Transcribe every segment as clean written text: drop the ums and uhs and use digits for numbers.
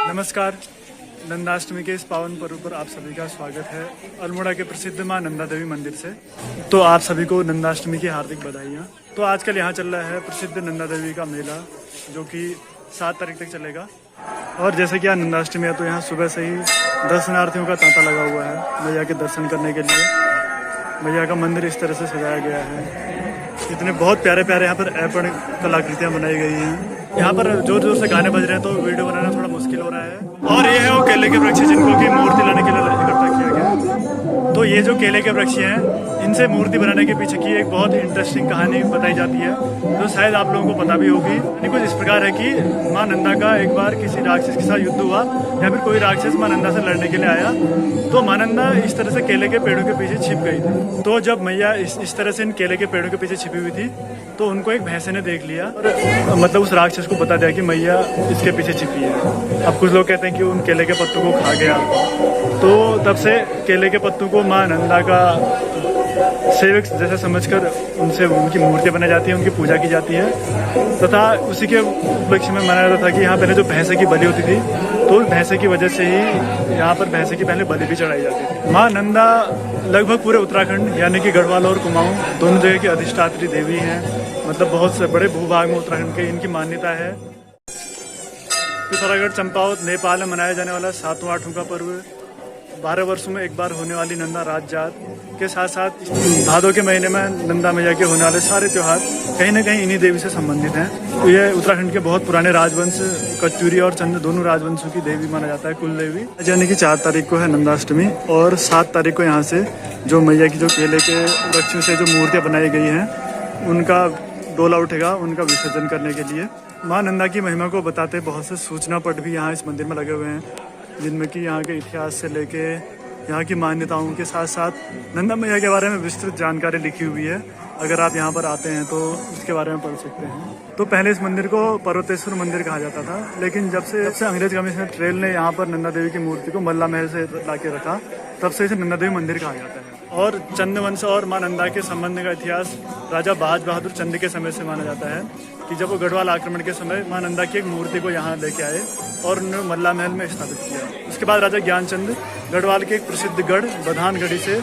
नमस्कार। नंदाष्टमी के इस पावन पर्व पर आप सभी का स्वागत है अल्मोड़ा के प्रसिद्ध मां नंदा देवी मंदिर से। तो आप सभी को नंदाष्टमी की हार्दिक बधाइयाँ। तो आजकल यहाँ चल रहा है प्रसिद्ध नंदा देवी का मेला, जो कि 7 तारीख तक चलेगा। और जैसे कि यहाँ नंदाष्टमी है तो यहाँ सुबह से ही दर्शनार्थियों का तांता लगा हुआ है मैया के दर्शन करने के लिए। मैया का मंदिर इस तरह से सजाया गया है। इतने बहुत प्यारे प्यारे यहाँ पर ऐपण कलाकृतियाँ बनाई गई हैं। यहाँ पर जोर जोर से गाने बज रहे हैं तो वीडियो बनाना थोड़ा मुश्किल हो रहा है। और ये है वो केले के वृक्ष जिनको की मूर्ति लाने के लिए इकट्ठा किया गया। तो ये जो केले के वृक्ष हैं, इनसे मूर्ति बनाने के पीछे की एक बहुत इंटरेस्टिंग कहानी बताई जाती है, जो शायद आप लोगों को पता भी होगी। यानी कुछ इस प्रकार है कि माँ नंदा का एक बार किसी राक्षस के साथ युद्ध हुआ, या फिर कोई राक्षस माँ नंदा से लड़ने के लिए आया, तो माँ नंदा इस तरह से केले के पेड़ों के पीछे छिप गई थी। तो जब मैया इस तरह से इन केले के पेड़ों के पीछे छिपी हुई थी, तो उनको एक भैंसे ने देख लिया और मतलब उस राक्षस को बता दिया कि मैया इसके पीछे छिपी है। अब कुछ लोग कहते हैं कि उन केले के पत्तों को खा गया। तो तब से केले के पत्तों को माँ नंदा का सेवक जैसे समझकर उनसे उनकी मूर्ति बनाई जाती है, उनकी पूजा की जाती है। तथा उसी के उपलक्ष्य में मनाया जाता था कि यहाँ पहले जो भैंसे की बलि होती थी, तो उस भैंसे की वजह से ही यहाँ पर भैंसे की पहले बलि भी चढ़ाई जाती थी। माँ नंदा लगभग पूरे उत्तराखंड यानी कि गढ़वाल और कुमाऊं दोनों जगह की अधिष्ठात्री देवी हैं। मतलब बहुत से बड़े भूभाग में उत्तराखंड के इनकी मान्यता है। पिथौरागढ़ चंपावत नेपाल में मनाया जाने वाला 7वां 8वां का पर्व, 12 वर्षों में एक बार होने वाली नंदा राज जात के साथ साथ भादों के महीने में नंदा मैया के होने वाले सारे त्यौहार कहीं ना कहीं इन्हीं देवी से संबंधित हैं। तो ये उत्तराखंड के बहुत पुराने राजवंश कच्चूरी और चंद दोनों राजवंशों की देवी माना जाता है, कुल देवी। यानी कि 4 तारीख को है नंदाष्टमी और 7 तारीख को यहाँ से जो मैया की जो केले के वृक्षों से जो मूर्तियाँ बनाई गई हैं, उनका डोला उठेगा उनका विसर्जन करने के लिए। माँ नंदा की महिमा को बताते बहुत से सूचना पट भी यहाँ इस मंदिर में लगे हुए हैं, जिनमें कि यहाँ के इतिहास से लेके यहाँ की मान्यताओं के साथ साथ नंदा मैया के बारे में विस्तृत जानकारी लिखी हुई है। अगर आप यहाँ पर आते हैं तो इसके बारे में पढ़ सकते हैं। तो पहले इस मंदिर को पर्वतेश्वर मंदिर कहा जाता था, लेकिन जब से अंग्रेज कमिश्नर ट्रेल ने यहाँ पर नंदा देवी की मूर्ति को मल्ला महल से ला के रखा, तब से इसे नंदा देवी मंदिर कहा जाता है। और चंदवंश और माँ नंदा के संबंध का इतिहास राजा बाज बहादुर चंद के समय से माना जाता है कि जब वो गढ़वाल आक्रमण के समय माँ नंदा की एक मूर्ति को यहाँ लेके आए और उन्होंने मल्ला महल में स्थापित किया। उसके बाद राजा ज्ञानचंद गढ़वाल के एक प्रसिद्ध गढ़ बधानगढ़ी से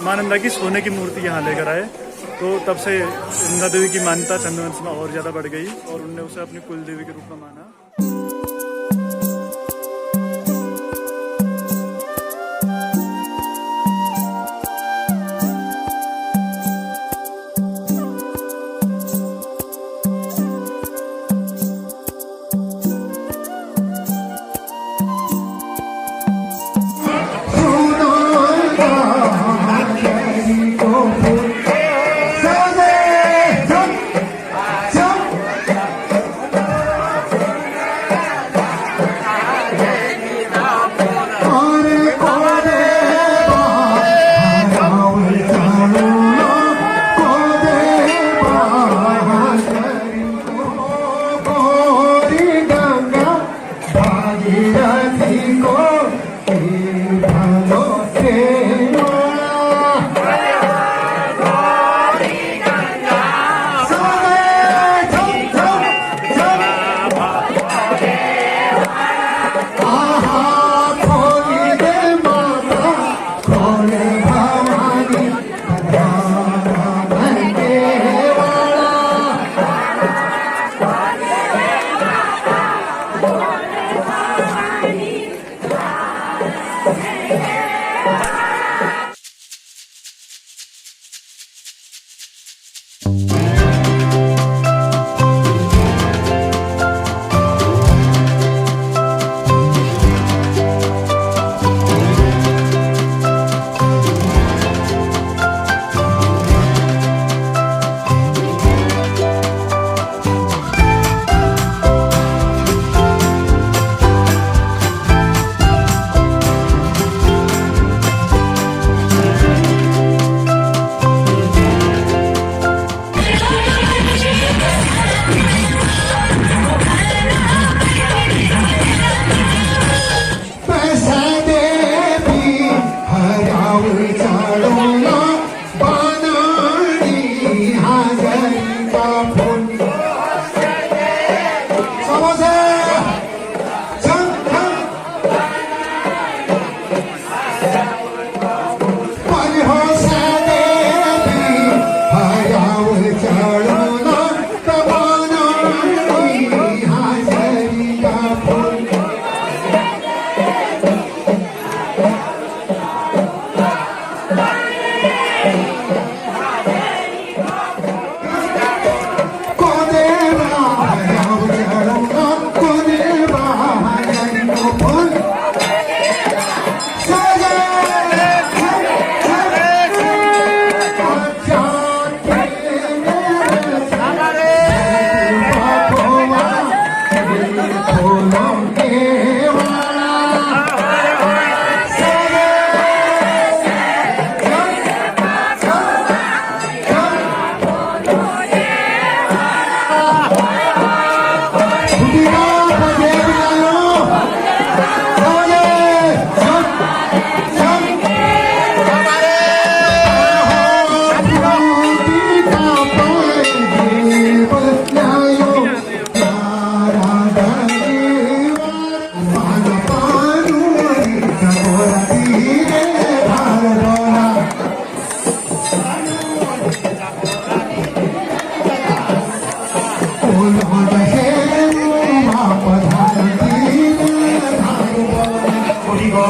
माँ नंदा की सोने की मूर्ति यहाँ लेकर आए। तो तब से नंदा देवी की मान्यता चंदवंश में और ज़्यादा बढ़ गई और उन्होंने उसे अपनी कुल देवी के रूप में माना।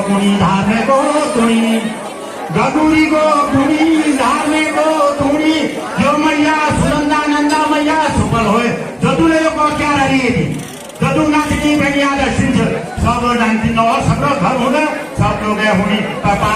कुणी धार्ने को तुणी गगुरी को कुणी धार्ने को तुणी यो मैया सुनंदा नंदा मैया सुपल होय जदुले को क्या रही थी जदु नाचनी बेनिया दर्शन सब डांसी नौ सब घर हुन सब लोग हुनी पापा